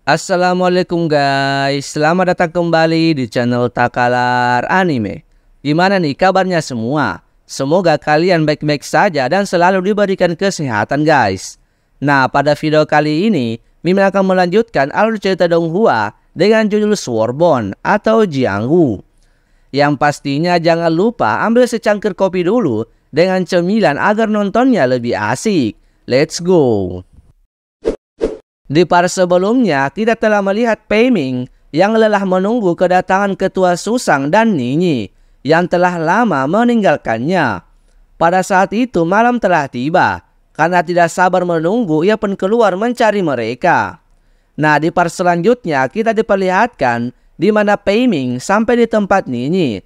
Assalamualaikum guys, selamat datang kembali di channel Takalar Anime. Gimana nih kabarnya semua? Semoga kalian baik-baik saja dan selalu diberikan kesehatan guys. Nah, pada video kali ini Mimin akan melanjutkan alur cerita Donghua dengan judul Swordsborne atau Jianghu. Yang pastinya jangan lupa ambil secangkir kopi dulu dengan cemilan agar nontonnya lebih asik. Let's go! Di part sebelumnya, kita telah melihat Pei Ming yang lelah menunggu kedatangan ketua Susang dan Ninyi yang telah lama meninggalkannya. Pada saat itu malam telah tiba. Karena tidak sabar menunggu, ia pun keluar mencari mereka. Nah, di part selanjutnya kita diperlihatkan di mana Pei Ming sampai di tempat Ninyi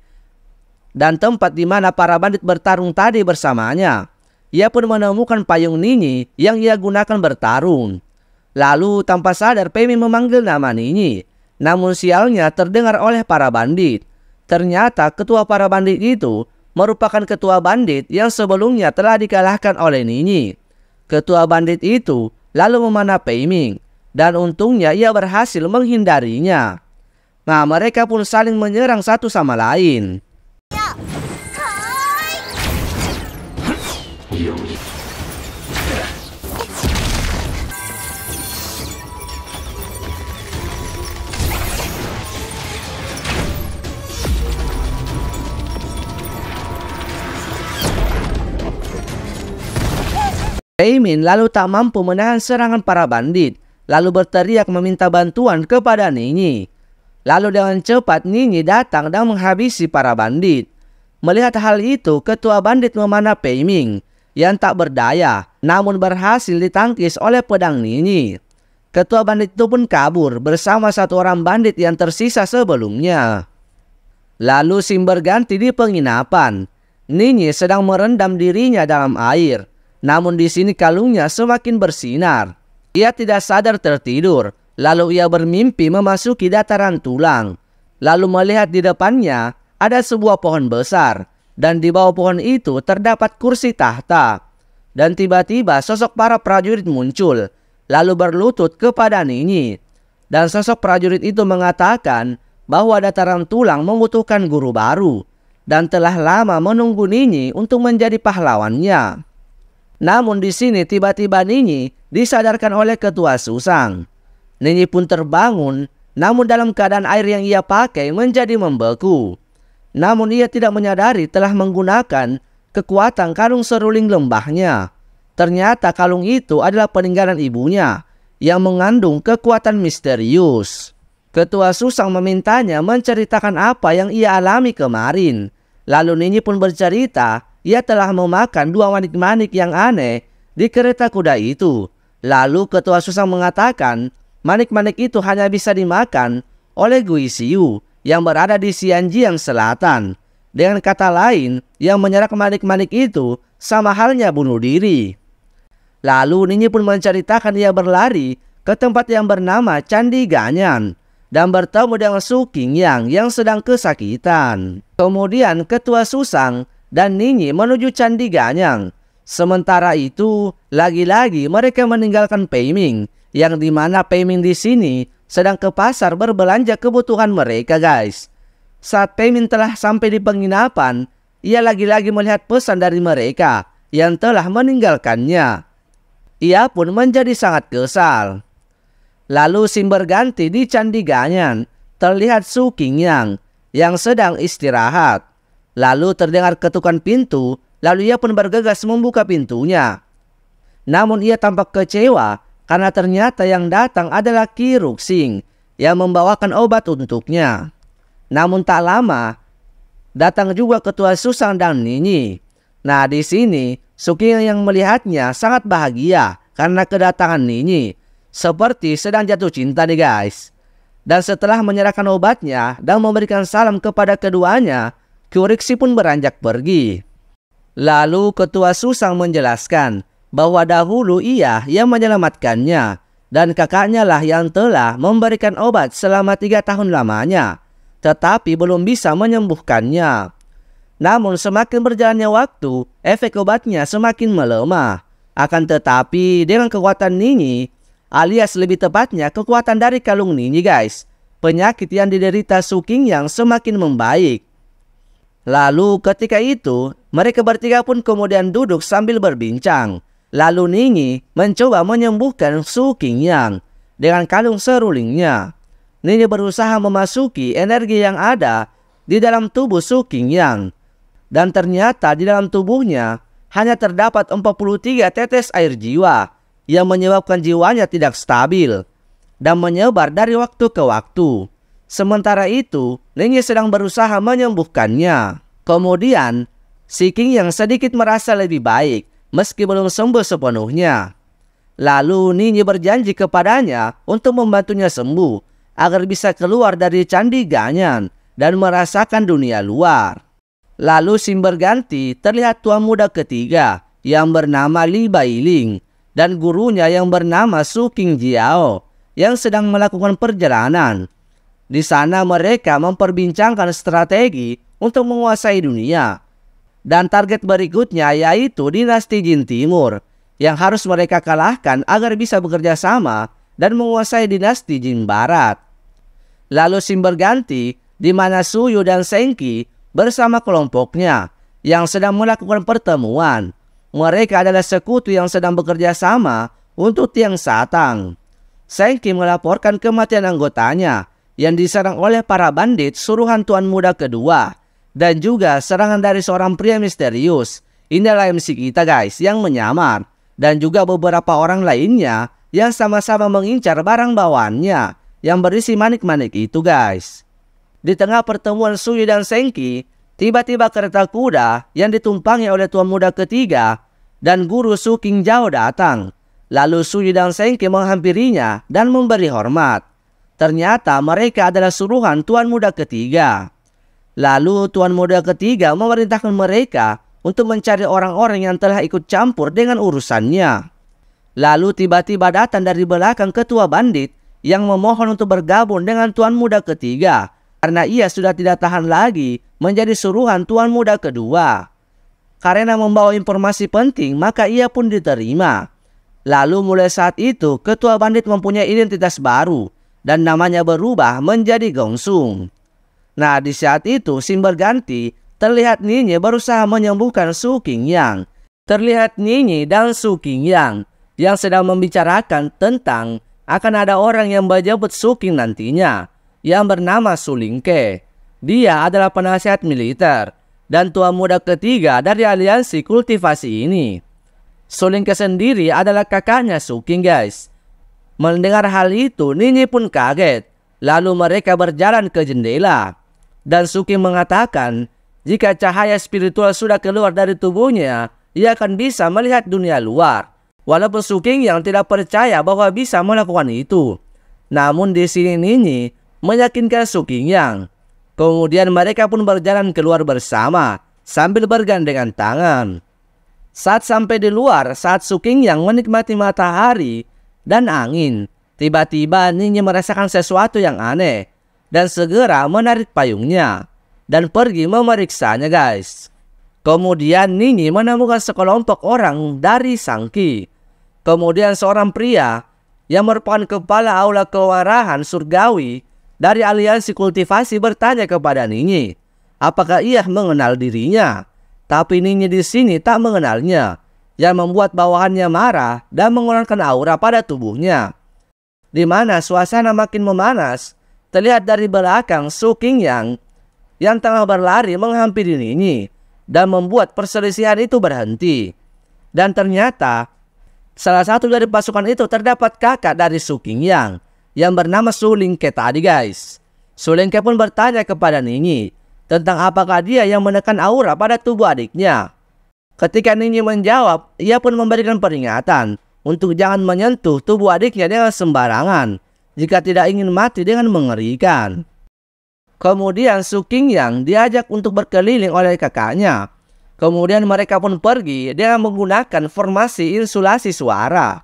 dan tempat di mana para bandit bertarung tadi bersamanya. Ia pun menemukan payung Ninyi yang ia gunakan bertarung. Lalu tanpa sadar Pei Ming memanggil nama Ninyi. Namun sialnya terdengar oleh para bandit. Ternyata ketua para bandit itu merupakan ketua bandit yang sebelumnya telah dikalahkan oleh Ninyi. Ketua bandit itu lalu memanah Pei Ming. Dan untungnya ia berhasil menghindarinya. Nah, mereka pun saling menyerang satu sama lain. Pei Ming lalu tak mampu menahan serangan para bandit, lalu berteriak meminta bantuan kepada Ninyi. Lalu dengan cepat Ninyi datang dan menghabisi para bandit. Melihat hal itu, ketua bandit memanah Pei Ming yang tak berdaya, namun berhasil ditangkis oleh pedang Ninyi. Ketua bandit itu pun kabur bersama satu orang bandit yang tersisa sebelumnya. Lalu scene berganti di penginapan. Ninyi sedang merendam dirinya dalam air. Namun di sini kalungnya semakin bersinar. Ia tidak sadar tertidur. Lalu ia bermimpi memasuki dataran tulang. Lalu melihat di depannya ada sebuah pohon besar. Dan di bawah pohon itu terdapat kursi tahta. Dan tiba-tiba sosok para prajurit muncul. Lalu berlutut kepada Ninyi. Dan sosok prajurit itu mengatakan bahwa dataran tulang membutuhkan guru baru. Dan telah lama menunggu Ninyi untuk menjadi pahlawannya. Namun di sini tiba-tiba Ninyi disadarkan oleh ketua Susang. Ninyi pun terbangun, namun dalam keadaan air yang ia pakai menjadi membeku. Namun ia tidak menyadari telah menggunakan kekuatan kalung seruling lembahnya. Ternyata kalung itu adalah peninggalan ibunya yang mengandung kekuatan misterius. Ketua Susang memintanya menceritakan apa yang ia alami kemarin. Lalu Ninyi pun bercerita ia telah memakan dua manik-manik yang aneh di kereta kuda itu. Lalu ketua Susang mengatakan manik-manik itu hanya bisa dimakan oleh Gui Xiu yang berada di Xianjiang Selatan. Dengan kata lain, yang menyerang manik-manik itu sama halnya bunuh diri. Lalu Ninyi pun menceritakan ia berlari ke tempat yang bernama Candi Ganyan dan bertemu dengan Su Qingyang yang sedang kesakitan. Kemudian ketua Susang dan Ninyi menuju Candi Ganyan. Sementara itu, lagi-lagi mereka meninggalkan Pei Ming, yang dimana Pei Ming di sini sedang ke pasar berbelanja kebutuhan mereka guys. Saat Pei Ming telah sampai di penginapan, ia lagi-lagi melihat pesan dari mereka yang telah meninggalkannya. Ia pun menjadi sangat kesal. Lalu scene berganti di Candi Ganyan, terlihat Su Qingyang yang sedang istirahat. Lalu terdengar ketukan pintu, lalu ia pun bergegas membuka pintunya. Namun ia tampak kecewa karena ternyata yang datang adalah Qi Ruxing yang membawakan obat untuknya. Namun tak lama, datang juga ketua Susang dan Ninyi. Nah, di sini Su Qingyang yang melihatnya sangat bahagia karena kedatangan Ninyi. Seperti sedang jatuh cinta nih guys. Dan setelah menyerahkan obatnya dan memberikan salam kepada keduanya, Qi Ruxing pun beranjak pergi. Lalu ketua Susang menjelaskan bahwa dahulu ia yang menyelamatkannya dan kakaknya lah yang telah memberikan obat selama 3 tahun lamanya, tetapi belum bisa menyembuhkannya. Namun semakin berjalannya waktu, efek obatnya semakin melemah. Akan tetapi dengan kekuatan Ninyi, alias lebih tepatnya kekuatan dari kalung Ninyi guys. Penyakit yang diderita Su Qingyang semakin membaik. Lalu ketika itu, mereka bertiga pun kemudian duduk sambil berbincang. Lalu Ninyi mencoba menyembuhkan Su Qingyang dengan kalung serulingnya. Ninyi berusaha memasuki energi yang ada di dalam tubuh Su Qingyang. Dan ternyata di dalam tubuhnya hanya terdapat 43 tetes air jiwa yang menyebabkan jiwanya tidak stabil dan menyebar dari waktu ke waktu. Sementara itu, Ninyi sedang berusaha menyembuhkannya. Kemudian, si Qingyang sedikit merasa lebih baik meski belum sembuh sepenuhnya. Lalu Ninyi berjanji kepadanya untuk membantunya sembuh agar bisa keluar dari Candi Ganyan dan merasakan dunia luar. Lalu sim berganti terlihat tuan muda ketiga yang bernama Li Bailing dan gurunya yang bernama Su Qingjiao yang sedang melakukan perjalanan. Di sana mereka memperbincangkan strategi untuk menguasai dunia. Dan target berikutnya yaitu dinasti Jin Timur yang harus mereka kalahkan agar bisa bekerja sama dan menguasai dinasti Jin Barat. Lalu sim berganti di mana Suyu dan Sengki bersama kelompoknya yang sedang melakukan pertemuan. Mereka adalah sekutu yang sedang bekerja sama untuk Tiang Satang. Sengki melaporkan kematian anggotanya yang diserang oleh para bandit suruhan tuan muda kedua. Dan juga serangan dari seorang pria misterius. Inilah MC kita guys yang menyamar. Dan juga beberapa orang lainnya yang sama-sama mengincar barang bawaannya yang berisi manik-manik itu guys. Di tengah pertemuan Suyu dan Sengki, tiba-tiba kereta kuda yang ditumpangi oleh tuan muda ketiga dan guru Su Qingjiao datang. Lalu Suyu dan Sengki menghampirinya dan memberi hormat. Ternyata mereka adalah suruhan tuan muda ketiga. Lalu tuan muda ketiga memerintahkan mereka untuk mencari orang-orang yang telah ikut campur dengan urusannya. Lalu tiba-tiba datang dari belakang ketua bandit yang memohon untuk bergabung dengan tuan muda ketiga karena ia sudah tidak tahan lagi menjadi suruhan tuan muda kedua. Karena membawa informasi penting maka ia pun diterima. Lalu mulai saat itu ketua bandit mempunyai identitas baru dan namanya berubah menjadi Gongsung. Nah, di saat itu sim berganti, terlihat Ninyi berusaha menyembuhkan Su Qingyang. Terlihat Ninyi dan Su Qingyang yang sedang membicarakan tentang akan ada orang yang menjemput Su Qing nantinya, yang bernama Su Lingke. Dia adalah penasihat militer dan tuan muda ketiga dari aliansi kultivasi ini. Su Lingke sendiri adalah kakaknya Su Qing guys. Mendengar hal itu, Ninyi pun kaget. Lalu mereka berjalan ke jendela. Dan Su Qing mengatakan, jika cahaya spiritual sudah keluar dari tubuhnya, ia akan bisa melihat dunia luar. Walaupun Su Qingyang tidak percaya bahwa bisa melakukan itu. Namun di sini Ninyi meyakinkan Su Qingyang. Kemudian mereka pun berjalan keluar bersama sambil bergandengan tangan. Saat sampai di luar, saat Su Qingyang menikmati matahari dan angin, tiba-tiba Ninyi merasakan sesuatu yang aneh. Dan segera menarik payungnya dan pergi memeriksanya guys. Kemudian Ninyi menemukan sekelompok orang dari Sangki. Kemudian seorang pria yang merupakan kepala aula kewarahan surgawi dari aliansi kultivasi bertanya kepada Ninyi apakah ia mengenal dirinya. Tapi Ninyi di sini tak mengenalnya, yang membuat bawahannya marah dan mengeluarkan aura pada tubuhnya. Di mana suasana makin memanas. Terlihat dari belakang Su Qingyang yang tengah berlari menghampiri Ninyi dan membuat perselisihan itu berhenti. Dan ternyata salah satu dari pasukan itu terdapat kakak dari Su Qingyang yang bernama Su Lingke tadi guys. Su Lingke pun bertanya kepada Ninyi tentang apakah dia yang menekan aura pada tubuh adiknya. Ketika Ninyi menjawab, ia pun memberikan peringatan untuk jangan menyentuh tubuh adiknya dengan sembarangan jika tidak ingin mati dengan mengerikan. Kemudian Su Qingyang diajak untuk berkeliling oleh kakaknya. Kemudian mereka pun pergi dengan menggunakan formasi insulasi suara.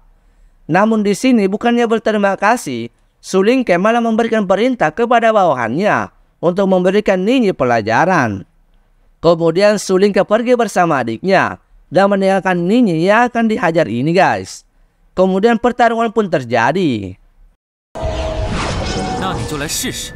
Namun di sini bukannya berterima kasih, Su Lingke malah memberikan perintah kepada bawahannya untuk memberikan Ninyi pelajaran. Kemudian Su Lingke pergi bersama adiknya dan meninggalkan Ninyi yang akan dihajar ini guys. Kemudian pertarungan pun terjadi. 那你就来试试。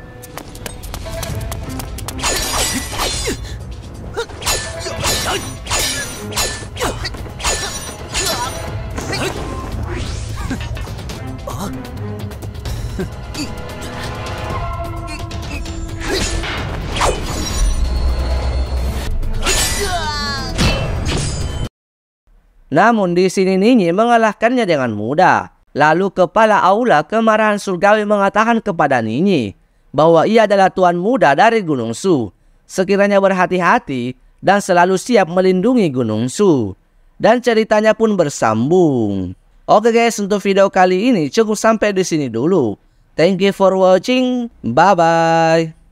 Namun di sini Ninyi mengalahkannya dengan mudah. Lalu kepala aula kemarahan surgawi mengatakan kepada Ninyi bahwa ia adalah tuan muda dari Gunung Su. Sekiranya berhati-hati dan selalu siap melindungi Gunung Su. Dan ceritanya pun bersambung. Oke guys, untuk video kali ini cukup sampai di sini dulu. Thank you for watching. Bye bye.